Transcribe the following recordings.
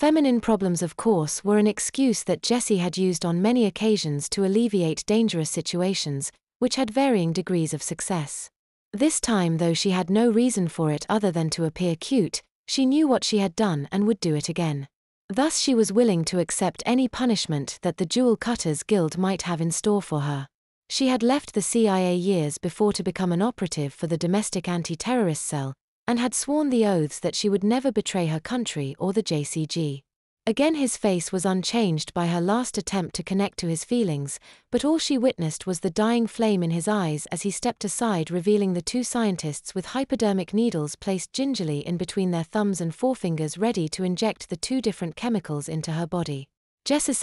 Feminine problems, of course, were an excuse that Jessie had used on many occasions to alleviate dangerous situations, which had varying degrees of success. This time, though she had no reason for it other than to appear cute, she knew what she had done and would do it again. Thus she was willing to accept any punishment that the Jewel Cutters Guild might have in store for her. She had left the CIA years before to become an operative for the Domestic Anti-Terrorist Cell, and had sworn the oaths that she would never betray her country or the JCG. Again, his face was unchanged by her last attempt to connect to his feelings, but all she witnessed was the dying flame in his eyes as he stepped aside, revealing the two scientists with hypodermic needles placed gingerly in between their thumbs and forefingers, ready to inject the two different chemicals into her body. Jessie's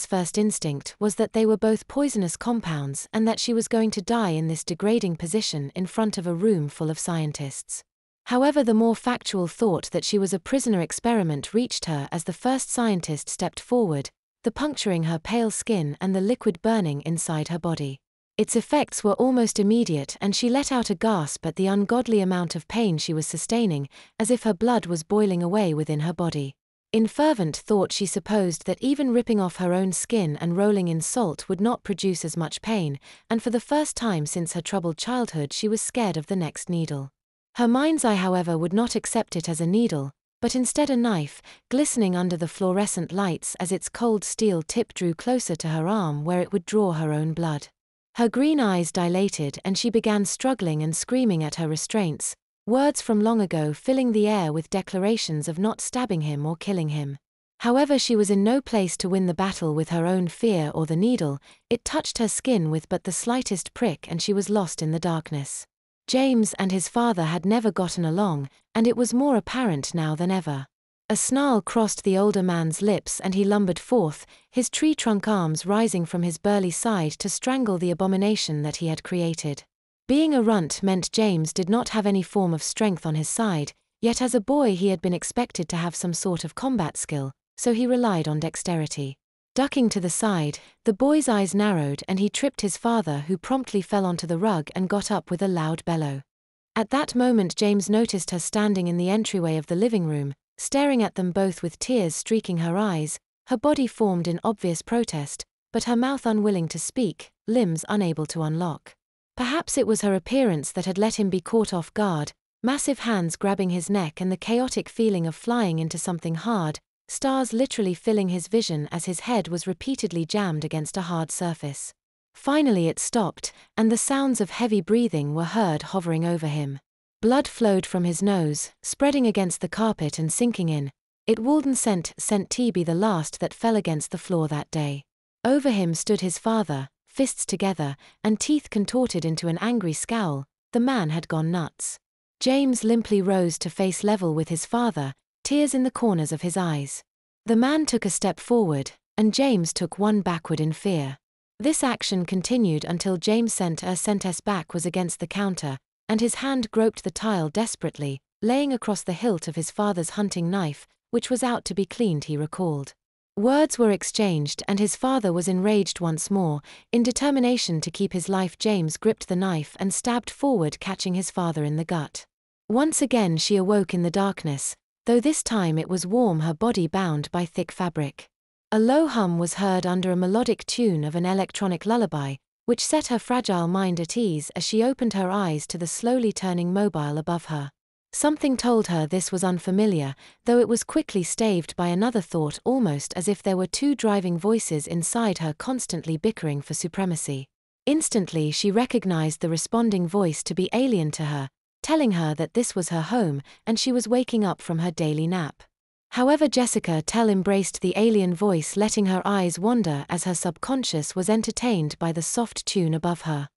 first instinct was that they were both poisonous compounds and that she was going to die in this degrading position in front of a room full of scientists. However, the more factual thought that she was a prisoner experiment reached her as the first scientist stepped forward, the puncturing her pale skin and the liquid burning inside her body. Its effects were almost immediate, and she let out a gasp at the ungodly amount of pain she was sustaining, as if her blood was boiling away within her body. In fervent thought, she supposed that even ripping off her own skin and rolling in salt would not produce as much pain, and for the first time since her troubled childhood she was scared of the next needle. Her mind's eye, however, would not accept it as a needle, but instead a knife, glistening under the fluorescent lights as its cold steel tip drew closer to her arm where it would draw her own blood. Her green eyes dilated and she began struggling and screaming at her restraints, words from long ago filling the air with declarations of not stabbing him or killing him. However, she was in no place to win the battle with her own fear or the needle. It touched her skin with but the slightest prick and she was lost in the darkness. James and his father had never gotten along, and it was more apparent now than ever. A snarl crossed the older man's lips and he lumbered forth, his tree-trunk arms rising from his burly side to strangle the abomination that he had created. Being a runt meant James did not have any form of strength on his side, yet as a boy he had been expected to have some sort of combat skill, so he relied on dexterity. Ducking to the side, the boy's eyes narrowed and he tripped his father, who promptly fell onto the rug and got up with a loud bellow. At that moment James noticed her standing in the entryway of the living room, staring at them both with tears streaking her eyes, her body formed in obvious protest, but her mouth unwilling to speak, limbs unable to unlock. Perhaps it was her appearance that had let him be caught off guard, massive hands grabbing his neck and the chaotic feeling of flying into something hard, stars literally filling his vision as his head was repeatedly jammed against a hard surface. Finally it stopped, and the sounds of heavy breathing were heard hovering over him. Blood flowed from his nose, spreading against the carpet and sinking in. It Walden sent TB the last that fell against the floor that day. Over him stood his father, fists together, and teeth contorted into an angry scowl. The man had gone nuts. James limply rose to face level with his father, tears in the corners of his eyes. The man took a step forward, and James took one backward in fear. This action continued until James' back was against the counter, and his hand groped the tile desperately, laying across the hilt of his father's hunting knife, which was out to be cleaned, he recalled. Words were exchanged and his father was enraged once more. In determination to keep his life, James gripped the knife and stabbed forward, catching his father in the gut. Once again she awoke in the darkness, though this time it was warm, her body bound by thick fabric. A low hum was heard under a melodic tune of an electronic lullaby, which set her fragile mind at ease as she opened her eyes to the slowly turning mobile above her. Something told her this was unfamiliar, though it was quickly staved by another thought, almost as if there were two driving voices inside her constantly bickering for supremacy. Instantly she recognized the responding voice to be alien to her, telling her that this was her home and she was waking up from her daily nap. However, Jessica Tell embraced the alien voice, letting her eyes wander as her subconscious was entertained by the soft tune above her.